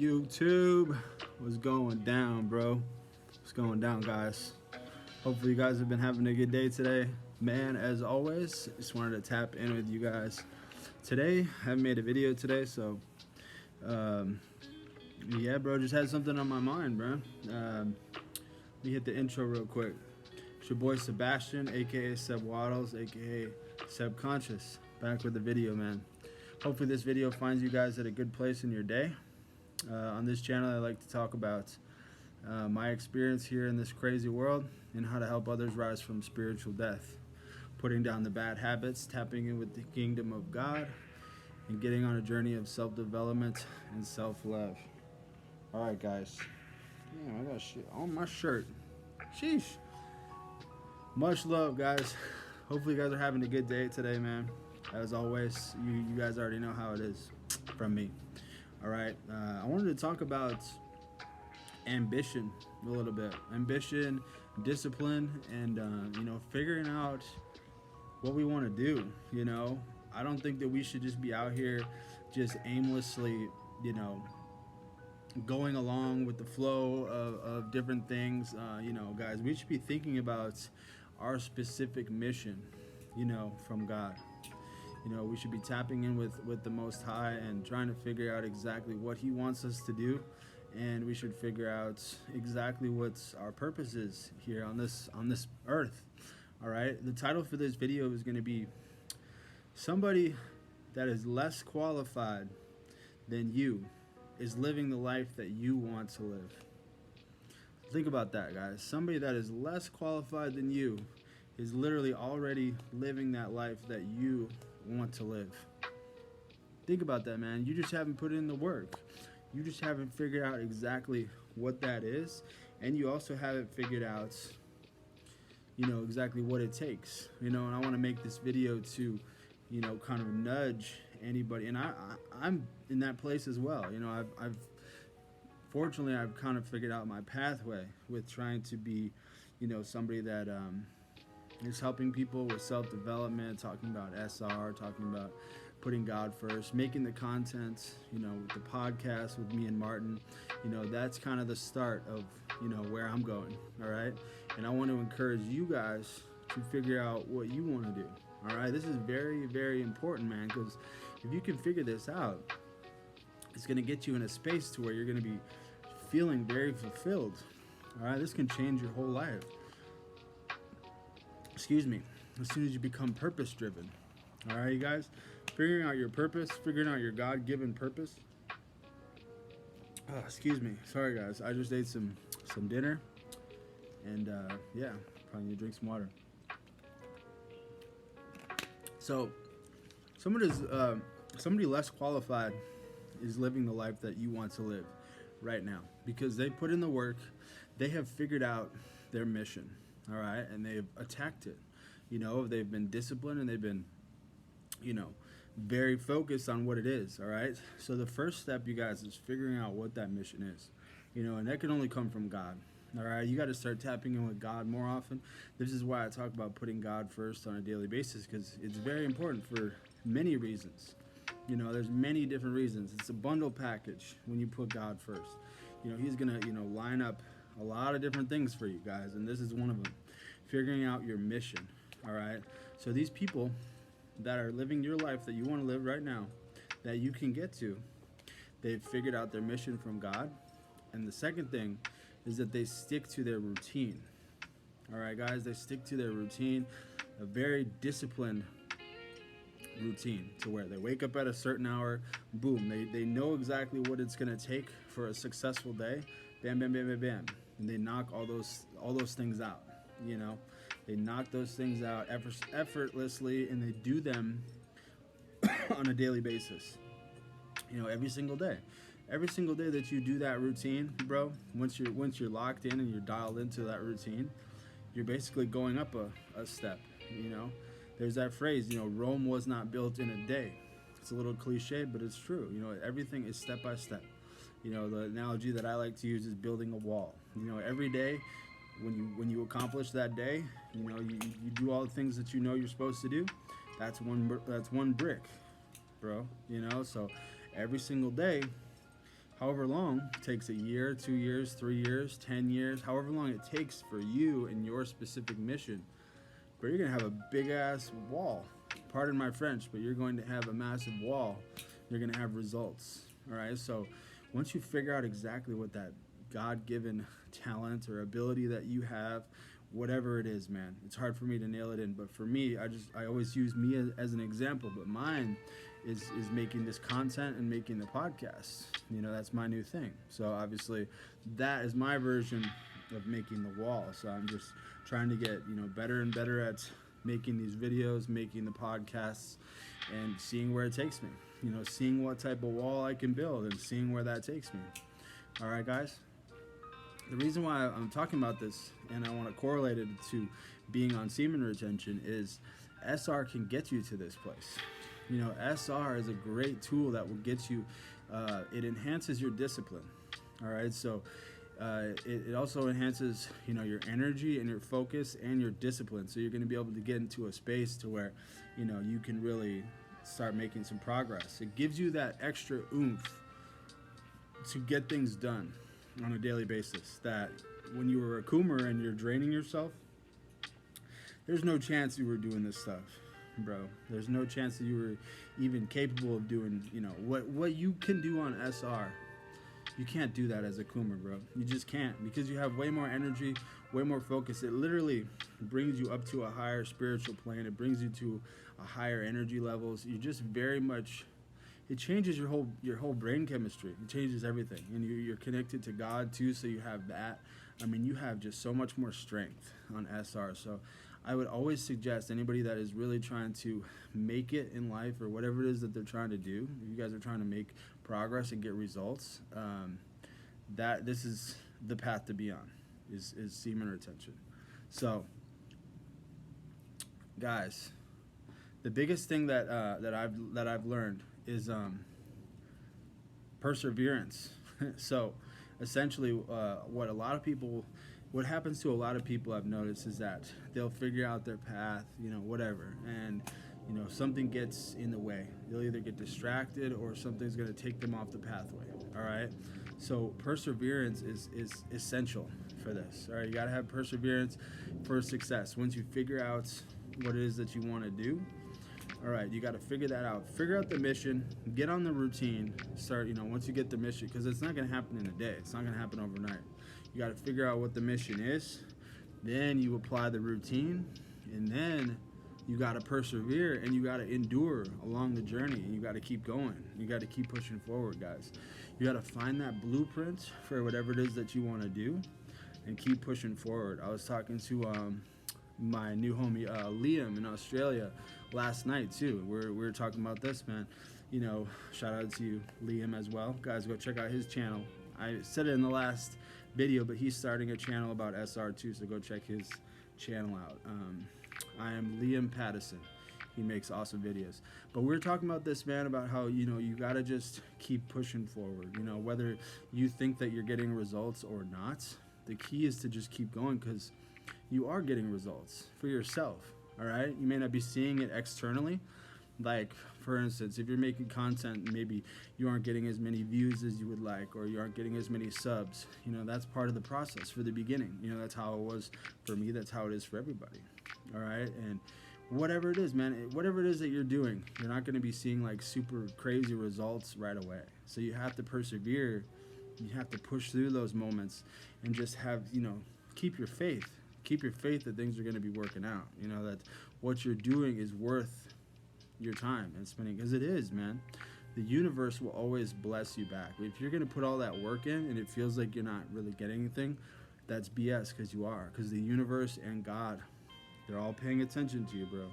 YouTube? What's going down, bro? What's going down, guys? Hopefully, you guys have been having a good day today. Man, as always, just wanted to tap in with you guys today. I haven't made a video today, so um, yeah, bro, just had something on my mind, bro. Let me hit the intro real quick. It's your boy Sebastian, aka Seb Waddles, aka Seb Conscious, back with the video, man. Hopefully, this video finds you guys at a good place in your day. On this channel, I like to talk about my experience here in this crazy world and how to help others rise from spiritual death, putting down the bad habits, tapping in with the kingdom of God, and getting on a journey of self-development and self-love. All right, guys. Damn, I got shit on my shirt. Sheesh. Much love, guys. Hopefully, you guys are having a good day today, man. As always, you guys already know how it is from me. All right, I wanted to talk about ambition a little bit. Ambition, discipline, and figuring out what we want to do. I don't think that we should just be out here just aimlessly, going along with the flow of different things. Guys, we should be thinking about our specific mission, from God. We should be tapping in with the Most High and trying to figure out exactly what He wants us to do, and we should figure out exactly what our purpose is here on this earth. All right. The title for this video is going to be "Somebody that is less qualified than you is living the life that you want to live." Think about that, guys. Somebody that is less qualified than you is literally already living that life that you want to live. Think about that, man. You just haven't put in the work. You just haven't figured out exactly what that is, and you also haven't figured out exactly what it takes. And I want to make this video to kind of nudge anybody, and I'm in that place as well. I've fortunately I've kind of figured out my pathway with trying to be somebody that is helping people with self-development, talking about SR, talking about putting God first, making the content, with the podcast with me and Martin. That's kind of the start of, where I'm going, all right? And I want to encourage you guys to figure out what you want to do, all right? This is very, very important, man, because if you can figure this out, it's going to get you in a space to where you're going to be feeling very fulfilled, all right? This can change your whole life. Excuse me, as soon as you become purpose-driven. All right, you guys? Figuring out your purpose, figuring out your God-given purpose. Excuse me. Sorry, guys. I just ate some dinner. And, yeah, probably need to drink some water. So, somebody less qualified is living the life that you want to live right now. Because they put in the work. They have figured out their mission. All right, and they've attacked it. They've been disciplined and they've been, very focused on what it is. All right, so the first step, you guys, is figuring out what that mission is. And that can only come from God. All right, you got to start tapping in with God more often. This is why I talk about putting God first on a daily basis, because it's very important for many reasons. There's many different reasons. It's a bundle package when you put God first. He's gonna, line up a lot of different things for you guys, and this is one of them. Figuring out your mission. All right, so these people that are living your life that you want to live right now, that you can get to, they've figured out their mission from God. And the second thing is that they stick to their routine. All right, guys, they stick to their routine, a very disciplined routine, to where they wake up at a certain hour, boom, they know exactly what it's going to take for a successful day. Bam, bam, bam, bam, bam. And they knock all those things out. They knock those things out effortlessly, and they do them on a daily basis. Every single day. Every single day that you do that routine, bro, once you're locked in and you're dialed into that routine, you're basically going up a step. There's that phrase, Rome was not built in a day. It's a little cliche, but it's true. Everything is step by step. The analogy that I like to use is building a wall. Every day, when you accomplish that day, you do all the things that you're supposed to do. That's one brick, bro. So every single day, however long, it takes a year, 2 years, 3 years, 10 years, however long it takes for you and your specific mission. But you're going to have a big ass wall. Pardon my French, but you're going to have a massive wall. You're going to have results. All right. So once you figure out exactly what that God-given talent or ability that you have, whatever it is, man, it's hard for me to nail it in. But for me, I always use me as an example. But mine is making this content and making the podcast. You know, that's my new thing. So obviously, that is my version of making the wall. So I'm just trying to get, you know, better and better at making these videos, making the podcasts, and seeing where it takes me. You know, seeing what type of wall I can build and seeing where that takes me. All right, guys. The reason why I'm talking about this and I want to correlate it to being on semen retention is SR can get you to this place. You know, SR is a great tool that will get you, it enhances your discipline. All right, so it also enhances, you know, your energy and your focus and your discipline. So you're going to be able to get into a space to where, you know, you can really start making some progress. It gives you that extra oomph to get things done on a daily basis, that when you were a coomer and you're draining yourself, there's no chance you were doing this stuff, bro. There's no chance that you were even capable of doing, you know, what you can do on SR. You can't do that as a coomer, bro. You just can't, because you have way more energy, way more focus. It literally brings you up to a higher spiritual plane. It brings you to a higher energy levels. You just very much, it changes your whole brain chemistry. It changes everything, and you're connected to God too. So you have that. I mean, you have just so much more strength on SR. So I would always suggest anybody that is really trying to make it in life, or whatever it is that they're trying to do, if you guys are trying to make progress and get results, that this is the path to be on, is semen retention. So, guys, the biggest thing that I've learned is perseverance. So essentially, what happens to a lot of people I've noticed is that they'll figure out their path, you know, whatever, and you know, something gets in the way. They'll either get distracted or something's going to take them off the pathway. All right, so perseverance is essential for this. All right, you got to have perseverance for success. Once you figure out what it is that you want to do, all right, you got to figure that out. Figure out the mission, get on the routine, start, you know, once you get the mission, because it's not going to happen in a day. It's not going to happen overnight. You got to figure out what the mission is. Then you apply the routine, and then you got to persevere, and you got to endure along the journey, and you got to keep going. You got to keep pushing forward, guys. You got to find that blueprint for whatever it is that you want to do, and keep pushing forward. I was talking to my new homie Liam in Australia last night too. We were talking about this, man. You know, shout out to you, Liam, as well. Guys, go check out his channel. I said it in the last video, but he's starting a channel about SR too, so go check his channel out. I am Liam Pattison. He makes awesome videos. But we're talking about this, man, about how, you know, you gotta just keep pushing forward. You know, whether you think that you're getting results or not, the key is to just keep going, because you are getting results for yourself. All right, you may not be seeing it externally. Like, for instance, if you're making content, maybe you aren't getting as many views as you would like, or you aren't getting as many subs. You know, that's part of the process for the beginning. You know, that's how it was for me. That's how it is for everybody. All right, and whatever it is, man, whatever it is that you're doing, you're not going to be seeing like super crazy results right away. So you have to persevere. You have to push through those moments and just have, you know, keep your faith. Keep your faith that things are going to be working out. You know, that what you're doing is worth your time and spending, because it is, man. The universe will always bless you back. If you're going to put all that work in and it feels like you're not really getting anything, that's BS, because you are. Because the universe and God, they're all paying attention to you, bro.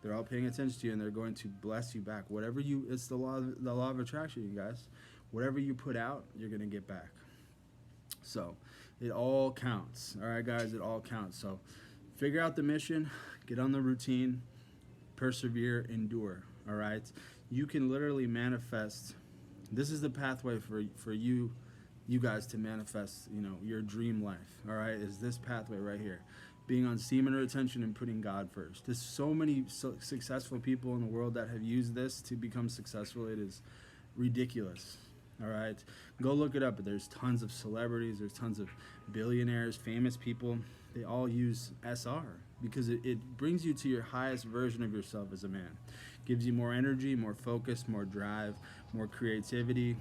They're all paying attention to you, and they're going to bless you back. Whatever you, it's the law of attraction, you guys. Whatever you put out, you're going to get back. So it all counts. All right, guys, it all counts. So figure out the mission, get on the routine, persevere, endure. All right, you can literally manifest. This is the pathway for you guys to manifest, you know, your dream life. All right, is this pathway right here, being on semen retention and putting God first. There's so many successful people in the world that have used this to become successful. It is ridiculous. All right, go look it up. There's tons of celebrities, there's tons of billionaires, famous people. They all use SR because it brings you to your highest version of yourself as a man. Gives you more energy, more focus, more drive, more creativity,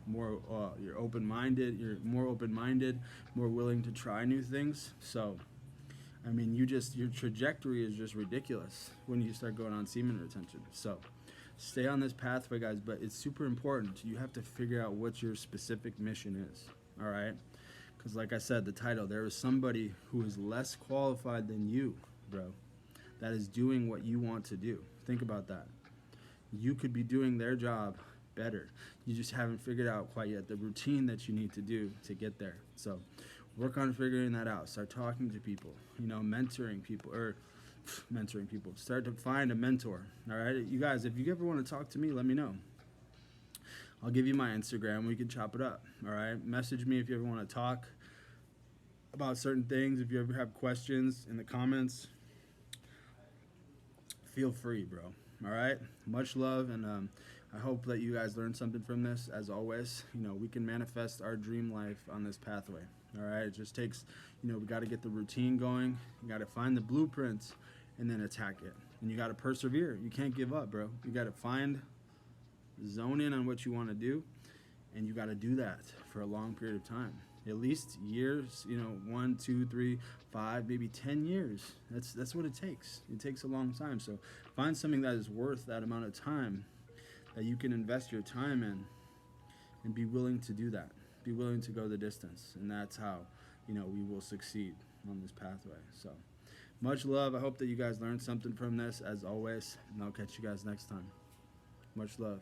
more you're open-minded. You're more open-minded, more willing to try new things. So, I mean, your trajectory is just ridiculous when you start going on semen retention. So, stay on this pathway, guys, but it's super important. You have to figure out what your specific mission is, all right? Because like I said, the title, there is somebody who is less qualified than you, bro, that is doing what you want to do. Think about that. You could be doing their job better. You just haven't figured out quite yet the routine that you need to do to get there. So work on figuring that out. Start talking to people, mentoring people, Start to find a mentor. All right, you guys, if you ever want to talk to me, let me know. I'll give you my Instagram. We can chop it up. All right, message me if you ever want to talk about certain things. If you ever have questions in the comments, feel free, bro. All right, much love, and I hope that you guys learned something from this. As always, we can manifest our dream life on this pathway. All right, it just takes, we got to get the routine going. You got to find the blueprints and then attack it. And you got to persevere. You can't give up, bro. You got to zone in on what you want to do, and you got to do that for a long period of time. At least years, 1, 2, 3, 5, maybe 10 years. That's what it takes. It takes a long time. So find something that is worth that amount of time that you can invest your time in, and be willing to do that. Be willing to go the distance, and that's how, we will succeed on this pathway. So much love. I hope that you guys learned something from this, as always, and I'll catch you guys next time. Much love.